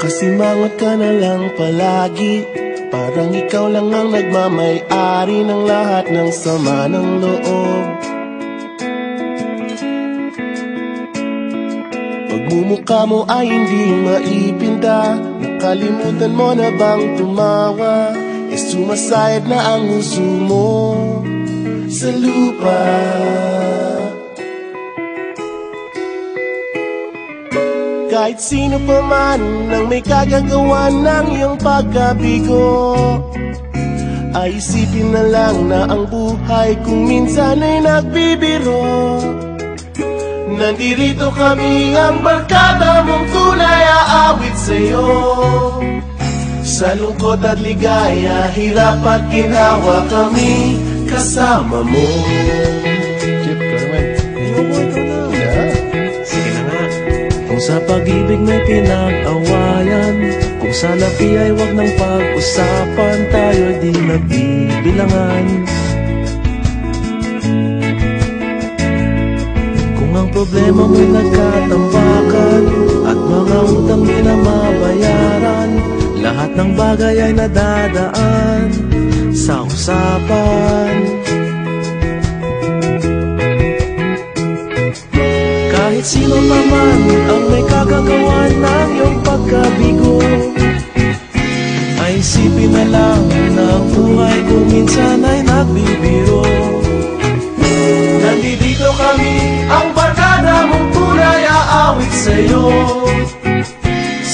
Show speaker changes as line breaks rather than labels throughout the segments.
Kasimangot ka na lang palagi, parang ikaw lang ang nagmamay-ari ng lahat ng sama ng loob. Pagmumukha mo ay hindi maipinda, nakalimutan mo na bang tumawa? E sumasayad na ang huso mo sa lupa. Kahit sino pa man ang may kagagawa ng iyong pagkabigo, ay isipin na lang na ang buhay kung minsan ay nagbibiro. Nandirito kami, ang barkada mong tunay aawit sa'yo. Sa lungkot at ligaya, hirap at ginawa kami kasama mo. Chip, ka naman. Ito na. Sige na nga. Kung sa pag-ibig may pinag-awayan, kung sa labi ay wag nang pag-usapan, tayo di nagbibilangan. Kung ang problema mo'y nagkatambakan at mga utang di na mabayaran, lahat ng bagay ay nadadaan sa usapan. Kahit sino naman ang may kagagawa ng iyong pagkabigo, ay isipin na lang na ang buhay kung minsan ay nagbibiro. Nandito kami, ang barkada mong tunay aawit sa'yo.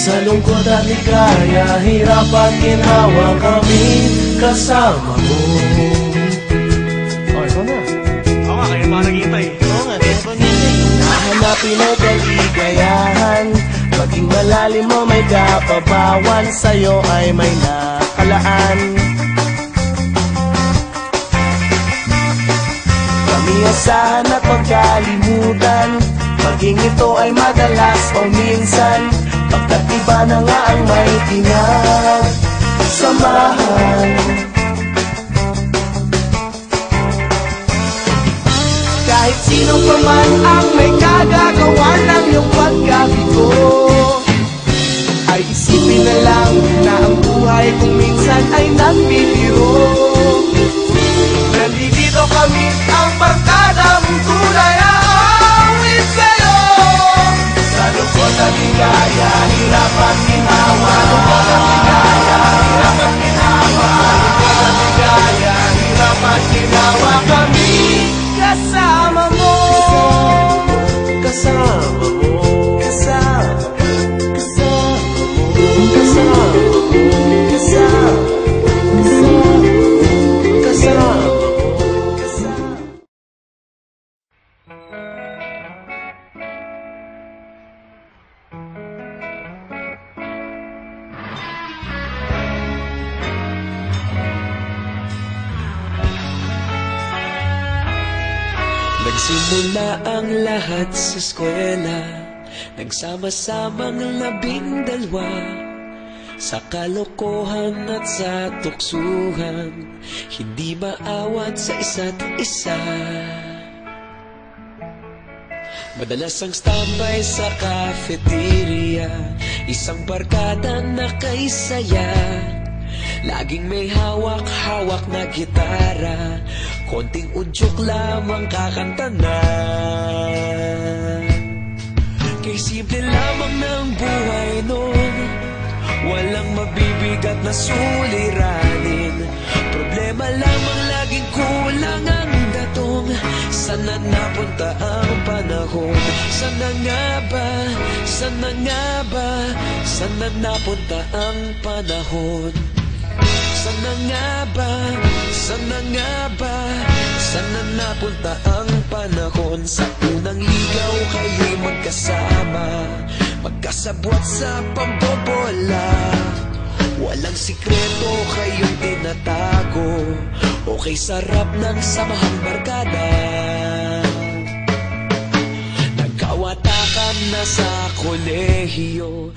Sa lungkot at ligaya, hirap at ginhawa kami kasama mo. Oh, ikaw na.
Oo nga, kaya pa naghihintay.
Oo nga, kaya pa naghihintay. Nahanapin ay kaligayahan, maging malalim mo may kapabawan, sa'yo ay may nakalaan. Kamiyasahan at pagkalimutan, maging ito ay madalas o minsan, pagkat iba na nga ang may pinagsamahan. Kahit sino pa man ang may kagagawa ng iyong pagkabigo, ay isipin na lang na ang buhay kung minsan ay nagbibiro. Nandito kami, ang barkada mong tunay aawit sa'yo. Sa lungkot at ligaya, hirap at ginhawa. Hirap at ginhawa. Hirap at ginhawa kami kasama mo. Kasama mo. Kasama mo. Kasama mo. Kasama mo. Kasama mo.
Nagsimula ang lahat sa eskwela, nagsama-samang 12, sa kalokohan at sa tuksuhan, hindi maawat sa isa't isa. Madalas ang standby sa cafeteria, isang barkada na kaisaya, laging may hawak-hawak na gitara, konting udyok lamang kakanta na. Kay simple lamang ng buhay nun, walang mabibigat na suliranin, problema lamang laging kulang ang datong. Sana napunta ang panahon? Sana nga ba? Sana nga ba? Sana napunta ang panahon? Sana nga ba? Sana nga ba? Sana napunta ang panahon? Sa unang ligaw kayo'y magkasama, magkasabwat sa pambobola, walang sikreto kayong tinatago, okay sarap ng samahang barkada. Nagkawatakan na sa kolehiyo,